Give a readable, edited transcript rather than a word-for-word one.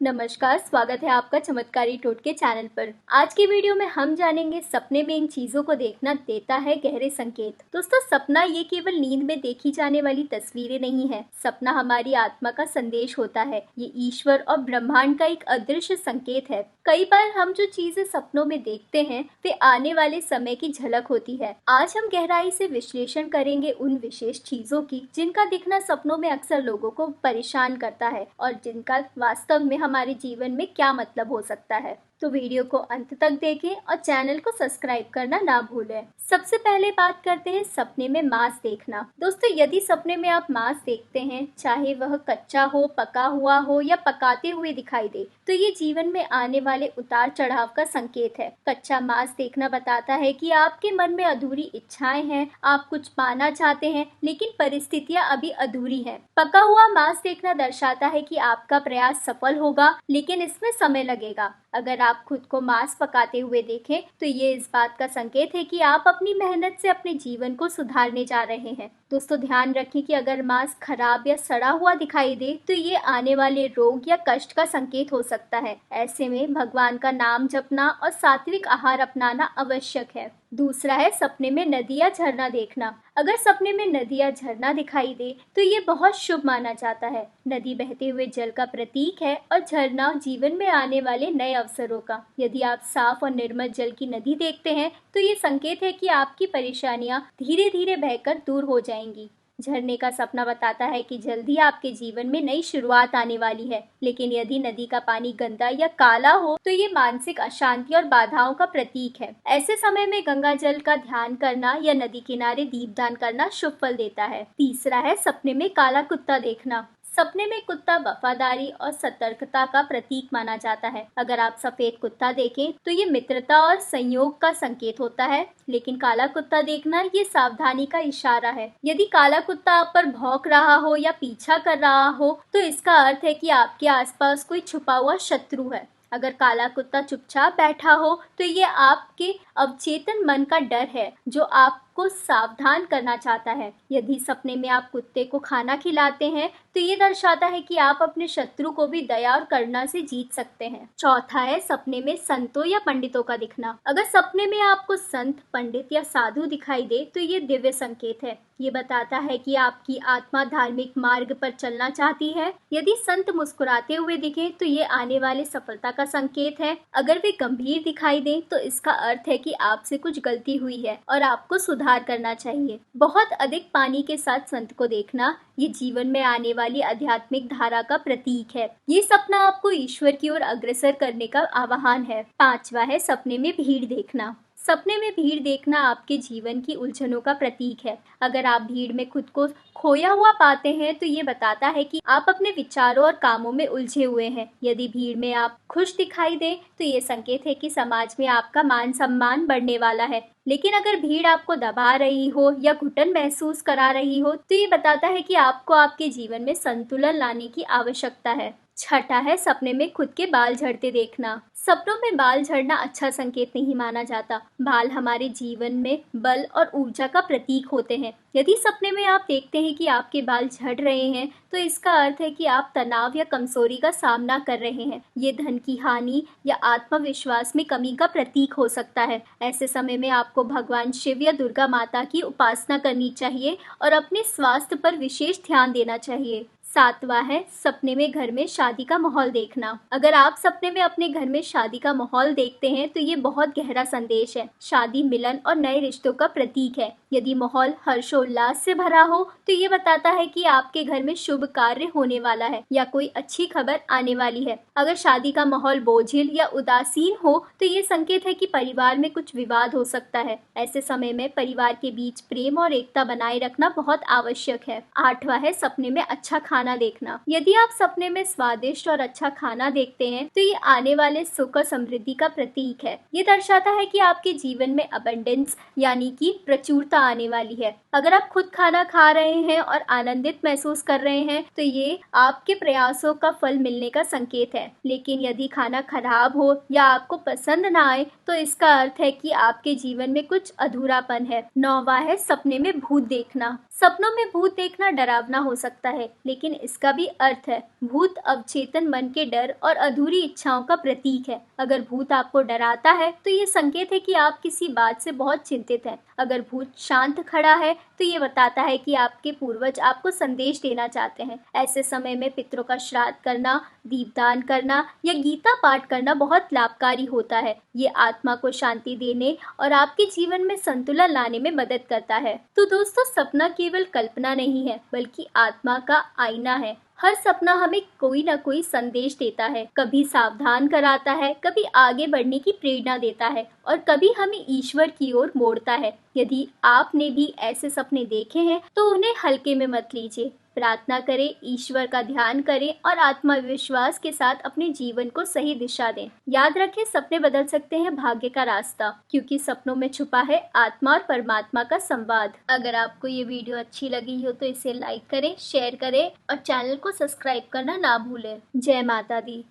नमस्कार, स्वागत है आपका चमत्कारी टोटके चैनल पर। आज की वीडियो में हम जानेंगे सपने में इन चीजों को देखना देता है गहरे संकेत। दोस्तों, सपना ये केवल नींद में देखी जाने वाली तस्वीरें नहीं है। सपना हमारी आत्मा का संदेश होता है। ये ईश्वर और ब्रह्मांड का एक अदृश्य संकेत है। कई बार हम जो चीजें सपनों में देखते हैं वे आने वाले समय की झलक होती है। आज हम गहराई से विश्लेषण करेंगे उन विशेष चीजों की जिनका दिखना सपनों में अक्सर लोगों को परेशान करता है और जिनका वास्तव में हमारे जीवन में क्या मतलब हो सकता है। तो वीडियो को अंत तक देखें और चैनल को सब्सक्राइब करना ना भूलें। सबसे पहले बात करते हैं सपने में मांस देखना। दोस्तों, यदि सपने में आप मांस देखते हैं, चाहे वह कच्चा हो, पका हुआ हो या पकाते हुए दिखाई दे, तो ये जीवन में आने वाले उतार चढ़ाव का संकेत है। कच्चा मांस देखना बताता है कि आपके मन में अधूरी इच्छाएं हैं, आप कुछ पाना चाहते हैं लेकिन परिस्थितियां अभी अधूरी हैं। पका हुआ मांस देखना दर्शाता है कि आपका प्रयास सफल होगा लेकिन इसमें समय लगेगा। अगर आप खुद को मांस पकाते हुए देखें तो ये इस बात का संकेत है कि आप अपनी मेहनत से अपने जीवन को सुधारने जा रहे हैं। दोस्तों, ध्यान रखें कि अगर मांस खराब या सड़ा हुआ दिखाई दे तो ये आने वाले रोग या कष्ट का संकेत हो सकता है। ऐसे में भगवान का नाम जपना और सात्विक आहार अपनाना आवश्यक है। दूसरा है सपने में नदी या झरना देखना। अगर सपने में नदी या झरना दिखाई दे तो ये बहुत शुभ माना जाता है। नदी बहते हुए जल का प्रतीक है और झरना जीवन में आने वाले नए अवसरों का। यदि आप साफ और निर्मल जल की नदी देखते हैं तो ये संकेत है कि आपकी परेशानियां धीरे धीरे बहकर दूर हो जाएंगी। झरने का सपना बताता है कि जल्दी आपके जीवन में नई शुरुआत आने वाली है। लेकिन यदि नदी का पानी गंदा या काला हो तो ये मानसिक अशांति और बाधाओं का प्रतीक है। ऐसे समय में गंगा जल का ध्यान करना या नदी किनारे दीपदान करना शुभ फल देता है। तीसरा है सपने में काला कुत्ता देखना। सपने में कुत्ता वफादारी और सतर्कता का प्रतीक माना जाता है। अगर आप सफेद कुत्ता देखें तो ये मित्रता और संयोग का संकेत होता है, लेकिन काला कुत्ता देखना ये सावधानी का इशारा है। यदि काला कुत्ता आप पर भौंक रहा हो या पीछा कर रहा हो तो इसका अर्थ है कि आपके आसपास कोई छुपा हुआ शत्रु है। अगर काला कुत्ता चुपचाप बैठा हो तो ये आपके अवचेतन मन का डर है जो आपको सावधान करना चाहता है। यदि सपने में आप कुत्ते को खाना खिलाते हैं तो ये दर्शाता है कि आप अपने शत्रु को भी दया और करुणा से जीत सकते हैं। चौथा है सपने में संतों या पंडितों का दिखना। अगर सपने में आपको संत, पंडित या साधु दिखाई दे तो ये दिव्य संकेत है। ये बताता है कि आपकी आत्मा धार्मिक मार्ग पर चलना चाहती है। यदि संत मुस्कुराते हुए दिखे तो ये आने वाले सफलता का संकेत है। अगर वे गंभीर दिखाई दें तो इसका अर्थ है कि आपसे कुछ गलती हुई है और आपको सुधार करना चाहिए। बहुत अधिक पानी के साथ संत को देखना ये जीवन में आने वाली आध्यात्मिक धारा का प्रतीक है। ये सपना आपको ईश्वर की ओर अग्रसर करने का आह्वान है। पांचवा है सपने में भीड़ देखना। सपने में भीड़ देखना आपके जीवन की उलझनों का प्रतीक है। अगर आप भीड़ में खुद को खोया हुआ पाते हैं तो ये बताता है कि आप अपने विचारों और कामों में उलझे हुए हैं। यदि भीड़ में आप खुश दिखाई दें तो ये संकेत है कि समाज में आपका मान सम्मान बढ़ने वाला है। लेकिन अगर भीड़ आपको दबा रही हो या घुटन महसूस करा रही हो तो ये बताता है कि आपको आपके जीवन में संतुलन लाने की आवश्यकता है। छठा है सपने में खुद के बाल झड़ते देखना। सपनों में बाल झड़ना अच्छा संकेत नहीं माना जाता। बाल हमारे जीवन में बल और ऊर्जा का प्रतीक होते हैं। यदि सपने में आप देखते हैं कि आपके बाल झड़ रहे हैं तो इसका अर्थ है कि आप तनाव या कमजोरी का सामना कर रहे हैं। ये धन की हानि या आत्मविश्वास में कमी का प्रतीक हो सकता है। ऐसे समय में आपको भगवान शिव या दुर्गा माता की उपासना करनी चाहिए और अपने स्वास्थ्य पर विशेष ध्यान देना चाहिए। सातवां है सपने में घर में शादी का माहौल देखना। अगर आप सपने में अपने घर में शादी का माहौल देखते हैं तो ये बहुत गहरा संदेश है। शादी मिलन और नए रिश्तों का प्रतीक है। यदि माहौल हर्षोल्लास से भरा हो तो ये बताता है कि आपके घर में शुभ कार्य होने वाला है या कोई अच्छी खबर आने वाली है। अगर शादी का माहौल बोझिल या उदासीन हो तो ये संकेत है कि परिवार में कुछ विवाद हो सकता है। ऐसे समय में परिवार के बीच प्रेम और एकता बनाए रखना बहुत आवश्यक है। आठवां है सपने में अच्छा खाना देखना। यदि आप सपने में स्वादिष्ट और अच्छा खाना देखते हैं तो ये आने वाले सुख और समृद्धि का प्रतीक है। ये दर्शाता है कि आपके जीवन में अबंडेंस यानी कि प्रचुरता आने वाली है। अगर आप खुद खाना खा रहे हैं और आनंदित महसूस कर रहे हैं तो ये आपके प्रयासों का फल मिलने का संकेत है। लेकिन यदि खाना खराब हो या आपको पसंद ना आए तो इसका अर्थ है कि आपके जीवन में कुछ अधूरापन है। नौवां है सपने में भूत देखना। सपनों में भूत देखना डरावना हो सकता है, लेकिन इसका भी अर्थ है। भूत अवचेतन मन के डर और अधूरी इच्छाओं का प्रतीक है। अगर भूत आपको डराता है तो ये संकेत है कि आप किसी बात से बहुत चिंतित हैं। अगर भूत शांत खड़ा है तो ये बताता है कि आपके पूर्वज आपको संदेश देना चाहते हैं। ऐसे समय में पितरों का श्राद्ध करना, दीपदान करना या गीता पाठ करना बहुत लाभकारी होता है। ये आत्मा को शांति देने और आपके जीवन में संतुलन लाने में मदद करता है। तो दोस्तों, सपना केवल कल्पना नहीं है, बल्कि आत्मा का आईना है। हर सपना हमें कोई ना कोई संदेश देता है। कभी सावधान कराता है, कभी आगे बढ़ने की प्रेरणा देता है और कभी हमें ईश्वर की ओर मोड़ता है। यदि आपने भी ऐसे सपने देखे हैं तो उन्हें हल्के में मत लीजिए। प्रार्थना करें, ईश्वर का ध्यान करें और आत्मविश्वास के साथ अपने जीवन को सही दिशा दें। याद रखें, सपने बदल सकते हैं भाग्य का रास्ता, क्योंकि सपनों में छुपा है आत्मा और परमात्मा का संवाद। अगर आपको ये वीडियो अच्छी लगी हो तो इसे लाइक करें, शेयर करें और चैनल को सब्सक्राइब करना ना भूलें। जय माता दी।